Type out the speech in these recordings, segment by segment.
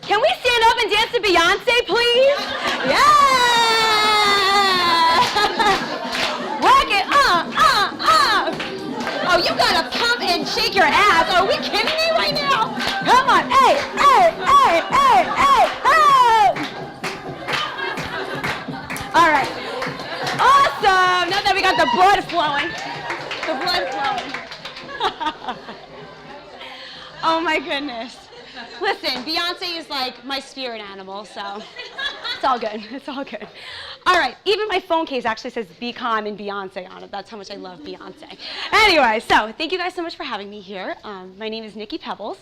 Can we stand up and dance to Beyonce, please? Yeah! Rock it, Oh, you gotta pump and shake your ass. Are we kidding me right now? Come on, hey, hey, hey, hey, hey, hey! All right, awesome. Now that we got the blood flowing. Oh my goodness. Listen, Beyonce is like my spirit animal, so it's all good. It's all good. All right, even my phone case actually says Be Calm and Beyonce on it. That's how much I love Beyonce. Anyway, so thank you guys so much for having me here. My name is Nikki Pebbles.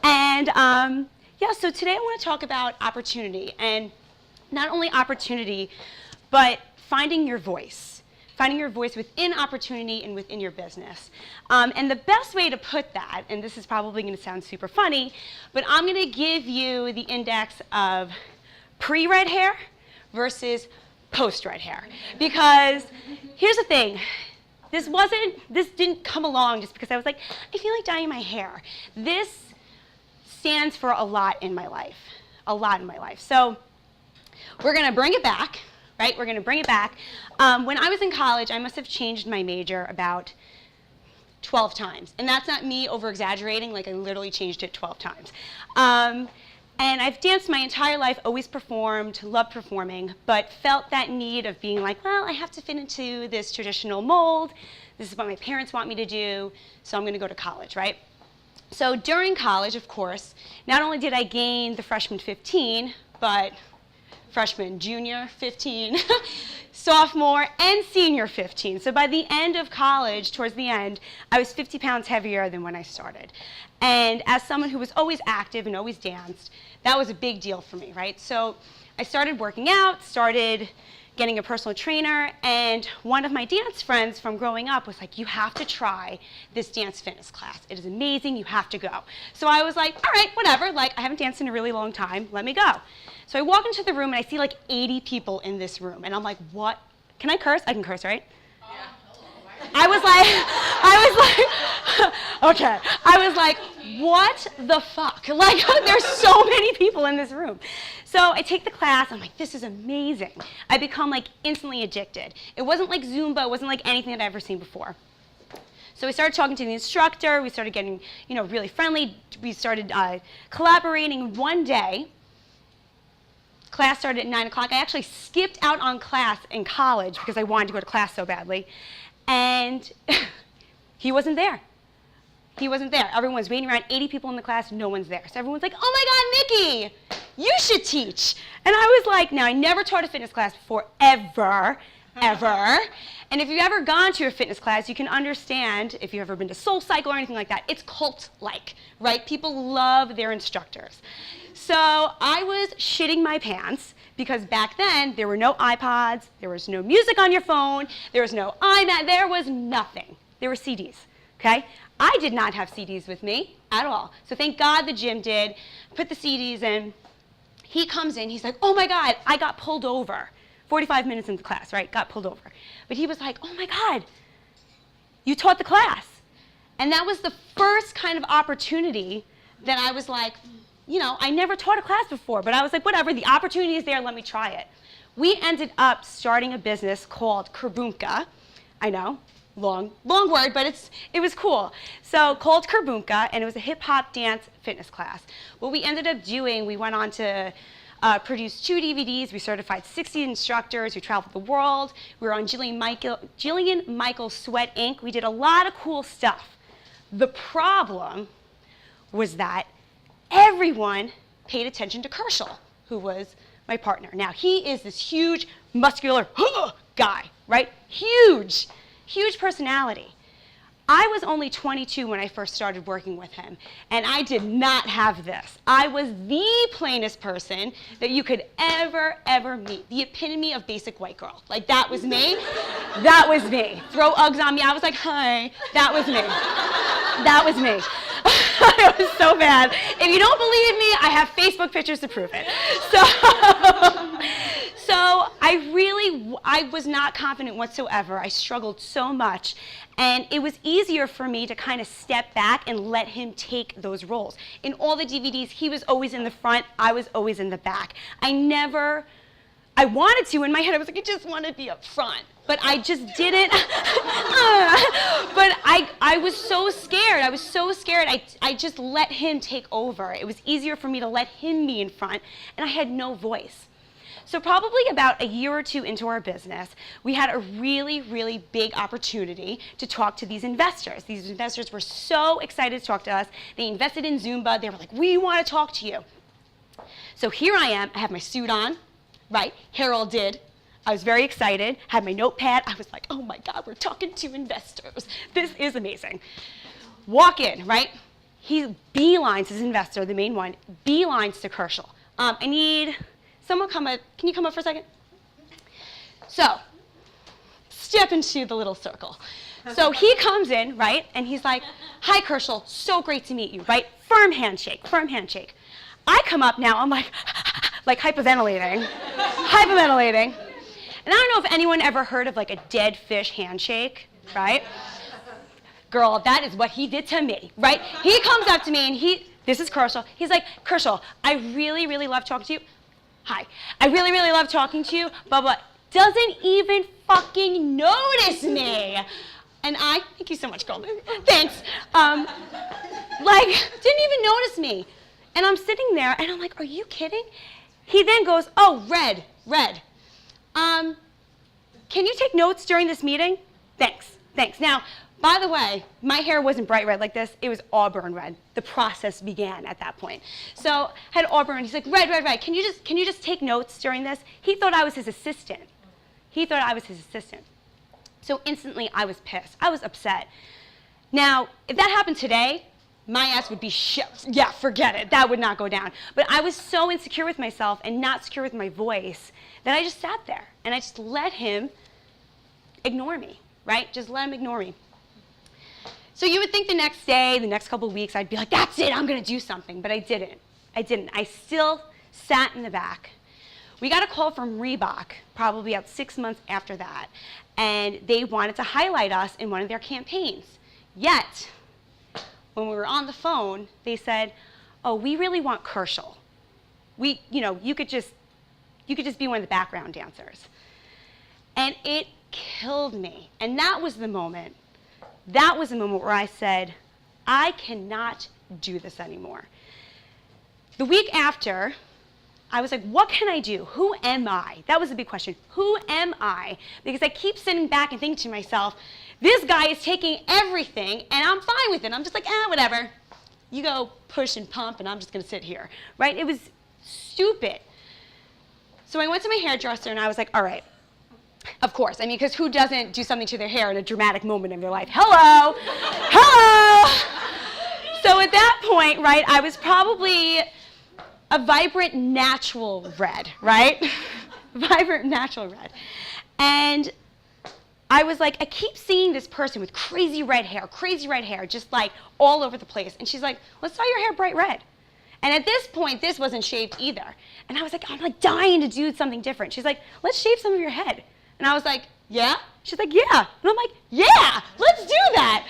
And yeah, so today I want to talk about opportunity. And not only opportunity, but finding your voice. Finding your voice within opportunity and within your business. And the best way to put that, and this is probably going to sound super funny, but I'm going to give you the index of pre-red hair versus post-red hair. Because here's the thing, this didn't come along just because I was like, I feel like dyeing my hair. This stands for a lot in my life, So we're going to bring it back. Right? We're going to bring it back. When I was in college, I must have changed my major about 12 times. And that's not me over-exaggerating, like I literally changed it 12 times. And I've danced my entire life, always performed, loved performing, but felt that need of being like, well, I have to fit into this traditional mold. This is what my parents want me to do, so I'm going to go to college, right? So during college, of course, not only did I gain the freshman 15, but freshman, junior, 15, sophomore, and senior 15. So by the end of college, towards the end, I was 50 pounds heavier than when I started. And as someone who was always active and always danced, that was a big deal for me, right? So I started working out, started getting a personal trainer, and one of my dance friends from growing up was like, you have to try this dance fitness class. It is amazing, you have to go. So I was like, all right, whatever, like I haven't danced in a really long time, let me go. So I walk into the room and I see like 80 people in this room, and I'm like, what? Can I curse? I can curse, right? I was like, what the fuck? Like, there's so many people in this room. So I take the class, I'm like, this is amazing. I become like instantly addicted. It wasn't like Zumba, it wasn't like anything that I'd ever seen before. So we started talking to the instructor, we started getting, really friendly, we started collaborating. One day, class started at 9 o'clock. I actually skipped out on class in college because I wanted to go to class so badly. And he wasn't there. He wasn't there. Everyone was waiting around, 80 people in the class, no one's there. So everyone's like, oh my God, Nikki, you should teach. And I was like, now I never taught a fitness class before, ever. And if you've ever gone to a fitness class, you can understand, if you've ever been to Soul Cycle or anything like that, it's cult-like, right? People love their instructors. So I was shitting my pants because back then there were no iPods, there was no music on your phone, there was no iMac, there was nothing. There were CDs, okay? I did not have CDs with me at all. So thank God the gym did, put the CDs in. He comes in, he's like, oh my God, I got pulled over. 45 minutes into class, right? Got pulled over. But he was like, oh my God, you taught the class. And that was the first kind of opportunity that I was like, I never taught a class before, but I was like, whatever, the opportunity is there, let me try it. We ended up starting a business called Kerbunka. I know, long word, but it was cool. So called Kerbunka, and it was a hip hop dance fitness class. What we ended up doing, we went on to produce 2 DVDs. We certified 60 instructors. We traveled the world. We were on Jillian Michaels Sweat Inc. We did a lot of cool stuff. The problem was that everyone paid attention to Kershal, who was my partner. Now, he is this huge, muscular guy, right? Huge personality. I was only 22 when I first started working with him, and I did not have this. I was the plainest person that you could ever meet. The epitome of basic white girl. Like, that was me. That was me. Throw Uggs on me. I was like, hi. That was me. That was me. It was so bad. If you don't believe me, I have Facebook pictures to prove it. So I was not confident whatsoever. I struggled so much. And it was easier for me to kind of step back and let him take those roles. In all the DVDs, he was always in the front, I was always in the back. I wanted to, in my head, I was like, I just want to be up front. But I just didn't. But I was so scared. I was so scared. I just let him take over. It was easier for me to let him be in front, and I had no voice. So probably about a year or two into our business, we had a really, really big opportunity to talk to these investors. These investors were so excited to talk to us. They invested in Zumba. They were like, we want to talk to you. So here I am. I have my suit on, right? Hair all did. I was very excited, had my notepad. I was like, oh my God, we're talking to investors. This is amazing. Walk in, right? He beelines his investor, the main one, beelines to Kerschel. I need someone come up. Can you come up for a second? So, step into the little circle. So he comes in, right? And he's like, hi, Kerschel, so great to meet you, right? Firm handshake, firm handshake. I come up now, I'm like hyperventilating. And I don't know if anyone ever heard of like a dead fish handshake, right? Girl, that is what he did to me, right? He comes up to me and this is Kerschel. He's like, Kerschel, I really, really love talking to you. Hi. I really, really love talking to you, but doesn't even fucking notice me. And thank you so much, girl. Thanks. Didn't even notice me. And I'm sitting there and I'm like, are you kidding? He then goes, oh, red. Can you take notes during this meeting? Thanks. Now, by the way, my hair wasn't bright red like this. It was auburn red. The process began at that point. So I had auburn. He's like, red. Can you just take notes during this? He thought I was his assistant. So instantly I was pissed. I was upset. Now, if that happened today, my ass would be shit. Yeah, forget it. That would not go down. But I was so insecure with myself and not secure with my voice that I just sat there and I just let him ignore me, right? Just let him ignore me. So you would think the next day, the next couple of weeks, I'd be like, that's it, I'm gonna do something. But I didn't. I still sat in the back. We got a call from Reebok, probably about 6 months after that, and they wanted to highlight us in one of their campaigns. Yet, when we were on the phone, they said, oh, we really want Kerschel. You could just be one of the background dancers. And it killed me. And that was the moment where I said, I cannot do this anymore. The week after, I was like, what can I do? Who am I? That was a big question. Who am I? Because I keep sitting back and thinking to myself, this guy is taking everything and I'm fine with it. I'm just like, whatever. You go push and pump and I'm just gonna sit here, right? It was stupid. So I went to my hairdresser and I was like, all right, of course. Because who doesn't do something to their hair in a dramatic moment in their life? Hello. So at that point, right, I was probably a vibrant natural red, right? Vibrant natural red. And I was like, I keep seeing this person with crazy red hair, just like all over the place. And she's like, let's dye your hair bright red. And at this point, this wasn't shaved either. And I was like, I'm like dying to do something different. She's like, let's shave some of your head. And I was like, yeah? She's like, yeah. And I'm like, yeah, let's do that.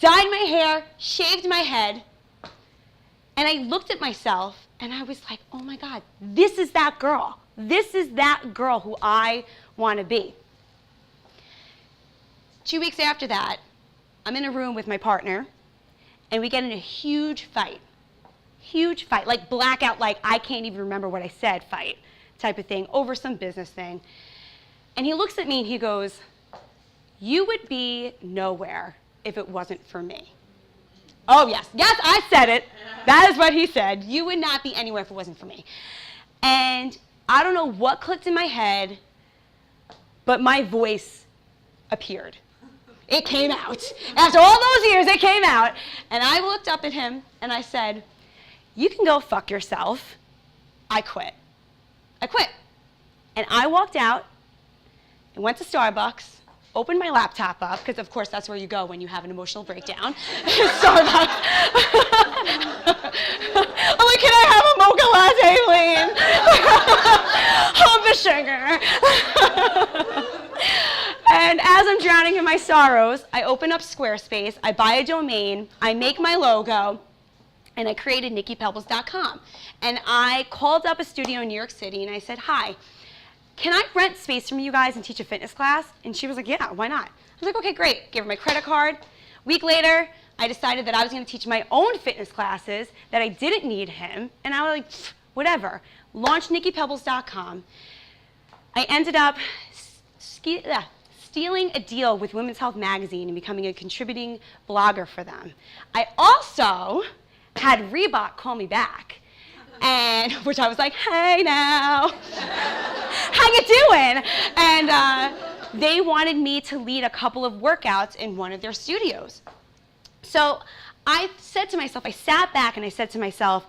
Dyed my hair, shaved my head. And I looked at myself and I was like, oh my God, this is that girl. This is that girl who I want to be. 2 weeks after that, I'm in a room with my partner and we get in a huge fight, like blackout, like I can't even remember what I said fight type of thing over some business thing. And he looks at me and he goes, you would be nowhere if it wasn't for me. Oh yes, I said it. That is what he said. You would not be anywhere if it wasn't for me. And I don't know what clicked in my head, but my voice appeared. It came out. After all those years, it came out. And I looked up at him and I said, you can go fuck yourself. I quit. And I walked out and went to Starbucks, opened my laptop up, because of course that's where you go when you have an emotional breakdown. Starbucks. I'm like, can I have a mocha latte, please? sugar. And as I'm drowning in my sorrows, I open up Squarespace, I buy a domain, I make my logo, and I created NikkiPebbles.com. And I called up a studio in New York City and I said, hi, can I rent space from you guys and teach a fitness class? And she was like, yeah, why not? I was like, okay, great. Gave her my credit card. Week later, I decided that I was going to teach my own fitness classes, that I didn't need him, and I was like, whatever. Launched NikkiPebbles.com. I ended up stealing a deal with Women's Health Magazine and becoming a contributing blogger for them. I also had Reebok call me back, and which I was like, hey now, how you doing? And they wanted me to lead a couple of workouts in one of their studios. So I said to myself, I sat back and I said to myself,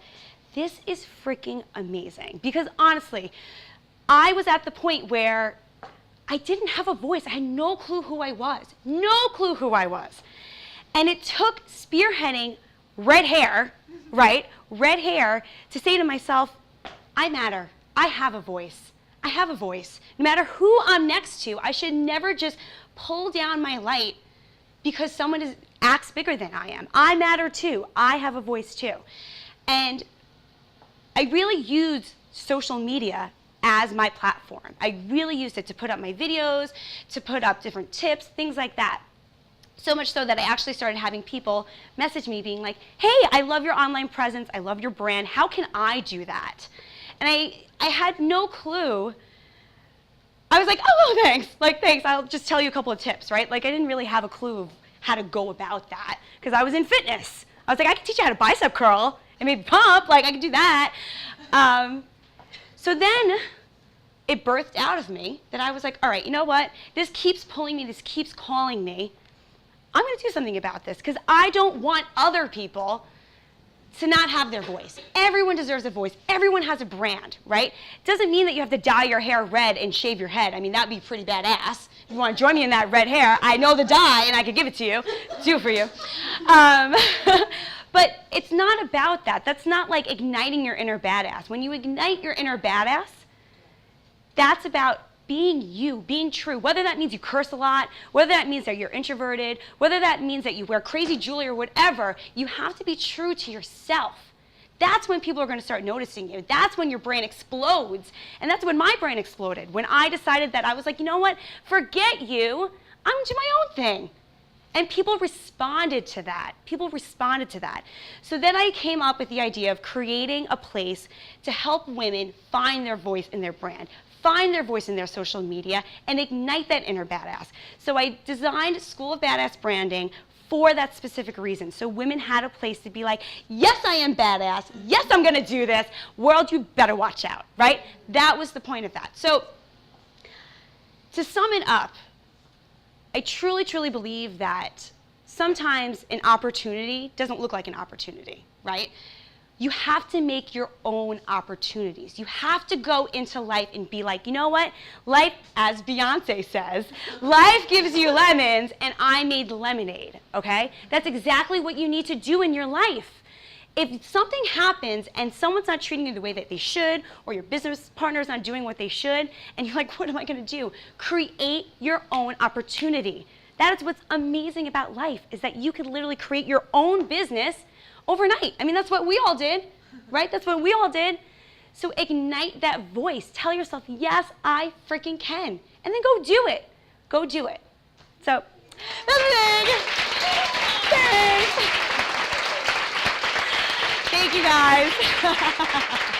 this is freaking amazing. Because honestly, I was at the point where I didn't have a voice. I had no clue who I was. No clue who I was. And it took spearheading red hair, right? Red hair to say to myself, I matter. I have a voice. I have a voice. No matter who I'm next to, I should never just pull down my light because someone acts bigger than I am. I matter too. I have a voice too. And I really use social media as my platform. I really used it to put up my videos, to put up different tips, things like that. So much so that I actually started having people message me being like, hey, I love your online presence. I love your brand. How can I do that? And I had no clue. I was like, oh, thanks. Like, thanks. I'll just tell you a couple of tips, right? Like, I didn't really have a clue of how to go about that because I was in fitness. I was like, I can teach you how to bicep curl and maybe pump. Like, I can do that. So then it birthed out of me that I was like, all right, you know what? This keeps pulling me. This keeps calling me. I'm going to do something about this because I don't want other people to not have their voice. Everyone deserves a voice. Everyone has a brand, right? Doesn't mean that you have to dye your hair red and shave your head. I mean, that'd be pretty badass. If you want to join me in that red hair, I know the dye and I could give it to you. Do it for you. But it's not about that. That's not like igniting your inner badass. When you ignite your inner badass, that's about being you, being true, whether that means you curse a lot, whether that means that you're introverted, whether that means that you wear crazy jewelry or whatever, you have to be true to yourself. That's when people are going to start noticing you. That's when your brain explodes. And that's when my brain exploded. When I decided that I was like, you know what, forget you, I'm going to do my own thing. And people responded to that. People responded to that. So then I came up with the idea of creating a place to help women find their voice in their brand, find their voice in their social media, and ignite that inner badass. So I designed School of Badass Branding for that specific reason. So women had a place to be like, yes, I am badass. Yes, I'm going to do this. World, you better watch out, right? That was the point of that. So to sum it up, I truly, truly believe that sometimes an opportunity doesn't look like an opportunity, right? You have to make your own opportunities. You have to go into life and be like, you know what? Life, as Beyonce says, life gives you lemons and I made lemonade, okay? That's exactly what you need to do in your life. If something happens and someone's not treating you the way that they should, or your business partner's not doing what they should, and you're like, what am I gonna do? Create your own opportunity. That is what's amazing about life, is that you can literally create your own business overnight. I mean, that's what we all did, right? That's what we all did. So ignite that voice. Tell yourself, yes, I freaking can. And then go do it. Go do it. So, that's it. Thanks. Thank you, guys.